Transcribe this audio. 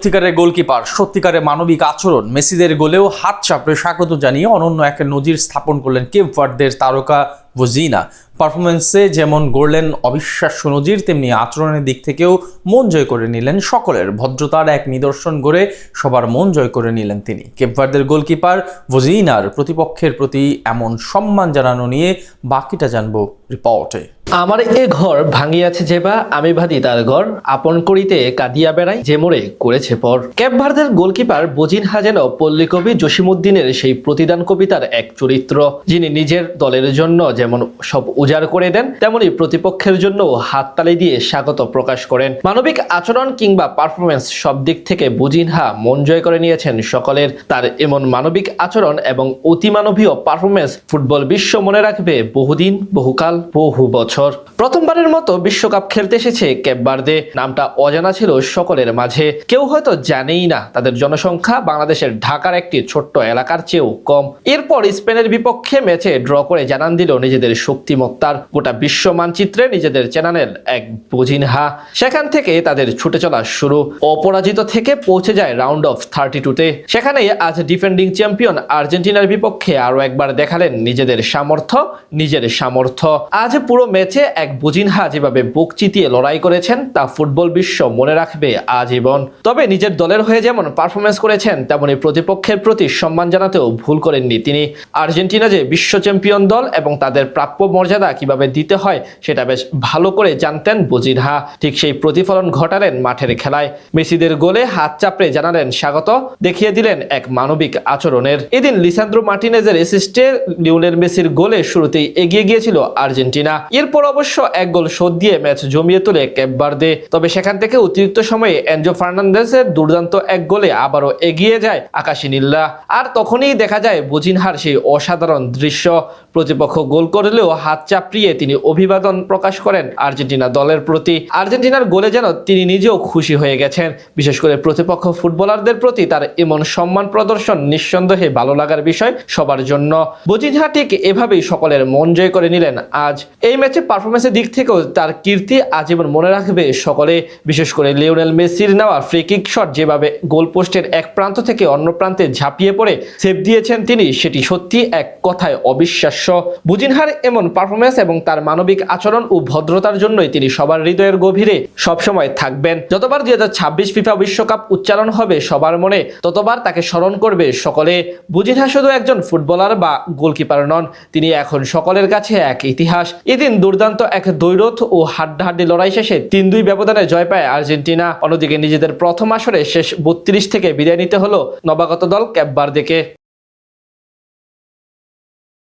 সত্যিকারের গোলকিপার, সত্যিকারের মানবিক আচরণ, মেসিদের গোলেও হাত চাপড়ে স্বাগত জানিয়ে অনন্য এক নজির স্থাপন করলেন কেপ ভার্দের তারকা ভোজিনা। পারফরমেন্সে যেমন গড়লেন অবিশ্বাস্য নজির, তেমনি আচরণের দিক থেকেও মন জয় করে নিলেন সকলের। ভদ্রতার এক নিদর্শন গড়ে সবার মন জয় করে নিলেন তিনি। কেপ ভার্দের গোলকিপার ভোজিনার প্রতিপক্ষের প্রতি এমন সম্মান জানানো নিয়ে বাকিটা জানবো রিপোর্টে। আমার এ ঘর ভাঙিয়াছে যেবা, আমি ভাদি তার ঘর, আপন করিতে কাঁদিয়া বেড়াই, যে মোরে করেছে পর। কেপ ভার্দের গোলকিপার ভোজিনহা যেন পল্লীকবি জসিমউদ্দিনের সেই প্রতিদান কবিতার এক চরিত্র, যিনি নিজের দলের জন্য যেমন সব উজাড় করে দেন, তেমনি প্রতিপক্ষের জন্য হাততালি দিয়ে স্বাগত প্রকাশ করেন। মানবিক আচরণ কিংবা পারফরমেন্স সব দিক থেকে ভোজিনহা মন জয় করে নিয়েছেন সকলের। তার এমন মানবিক আচরণ এবং অতিমানবীয় পারফরমেন্স ফুটবল বিশ্ব মনে রাখবে বহুদিন, বহুকাল, বহু বছর। প্রথমবারের মতো বিশ্বকাপ খেলতে এসেছে কেপ ভার্দে। নামটা অজানা ছিল সকলের মাঝে, কেউ হয়তো জানেই না তাদের জনসংখ্যা বাংলাদেশের ঢাকার একটি ছোট্ট এলাকার চেয়েও কম। এরপর স্পেনের বিপক্ষে ম্যাচে ড্র করে জানান দিল নিজেদের শক্তিমত্তার। গোটা বিশ্ব মানচিত্রে নিজেদের চেনানেন এক ভোজিনহা। সেখান থেকে তাদের ছুটে চলা শুরু। অপরাজিত থেকে পৌঁছে যায় রাউন্ড অফ 32-তে। সেখানে আজ ডিফেন্ডিং চ্যাম্পিয়ন আর্জেন্টিনার বিপক্ষে আরো একবার দেখালেন নিজেদের সামর্থ্য। আজ পুরো ম্যাচে এক ভোজিনহা যেভাবে বুক চিতিয়ে লড়াই করেছেন তা ফুটবল বিশ্ব মনে রাখবে আজীবন। তবে নিজের দলের হয়ে যেমন পারফরমেন্স করেছেন, তেমনি প্রতিপক্ষের প্রতি সম্মান জানাতেও ভুল করেননি তিনি। আর্জেন্টিনা যে বিশ্ব চ্যাম্পিয়ন দল এবং তাদের প্রাপ্য মর্যাদা কিভাবে দিতে হয় সেটা বেশ ভালো করে জানতেন ভোজিনহা। ঠিক সেই প্রতিফলন ঘটালেন মাঠের খেলায়। মেসিদের গোলে হাত চাপড়ে জানালেন স্বাগত, দেখিয়ে দিলেন এক মানবিক আচরণের। এদিন লিসান্দ্রো মার্টিনেজের অ্যাসিস্টে লিওনেল মেসির গোলে শুরুতেই এগিয়ে গিয়েছিল আর্জেন্টিনা। এরপর অবশ্য এক গোল শোধ দিয়ে ম্যাচ জমিয়ে তোলে কেপ ভার্দে। তবে সেখান থেকে অতিরিক্ত সময়ে এনজো ফার্নান্দেজের দুর্দান্ত এক গোলে আবারও এগিয়ে যায় আকাশী নীলরা। আর তখনই দেখা যায় ভোজিনহার সেই অসাধারণ দৃশ্য। প্রতিপক্ষ গোল করলেও হাত চাপড়িয়ে তিনি অভিবাদন প্রকাশ করেন আর্জেন্টিনা দলের প্রতি। আর্জেন্টিনার গোলে যেন তিনি নিজেও খুশি হয়ে গেছেন। বিশেষ করে প্রতিপক্ষ ফুটবলারদের প্রতি তার এমন সম্মান প্রদর্শন নিঃসন্দেহে ভালো লাগার বিষয় সবার জন্য। ভোজিনহা ঠিক এভাবেই সকলের মন জয় করে নিলেন আজ। এই ম্যাচে পারফরমেন্সের দিক থেকেও তার কীর্তি আজীবন মনে রাখবে সকলে। বিশেষ করে লিওনেল মেসির নেওয়া ফ্রি কিক শট যেভাবে গোল পোস্টের এক প্রান্ত থেকে অন্য প্রান্তে ঝাঁপিয়ে পড়ে সেভ দিয়েছেন তিনি, সেটি সত্যি এক কথায় অবিশ্বাস্য। ভোজিনহার এমন পারফরমেন্স এবং তার মানবিক আচরণ ও ভদ্রতার জন্যই তিনি সবার হৃদয়ের গভীরে সবসময় থাকবেন। যতবার 2026 ফিফা বিশ্বকাপ উচ্চারণ হবে সবার মনে, ততবার তাকে স্মরণ করবে সকলে। ভোজিনহা শুধু একজন ফুটবলার বা গোলকিপার নন, তিনি এখন সকলের কাছে এক ইতিহাস। এদিন দুর্দান্ত এক দ্বৈরথ ও হাড্ডাহাড্ডি লড়াই শেষে 3-2 ব্যবধানে জয় পায় আর্জেন্টিনা। অন্যদিকে নিজেদের প্রথম আসরে শেষ 32 থেকে বিদায় নিতে হলো নবাগত দল কেপ ভার্দেকে।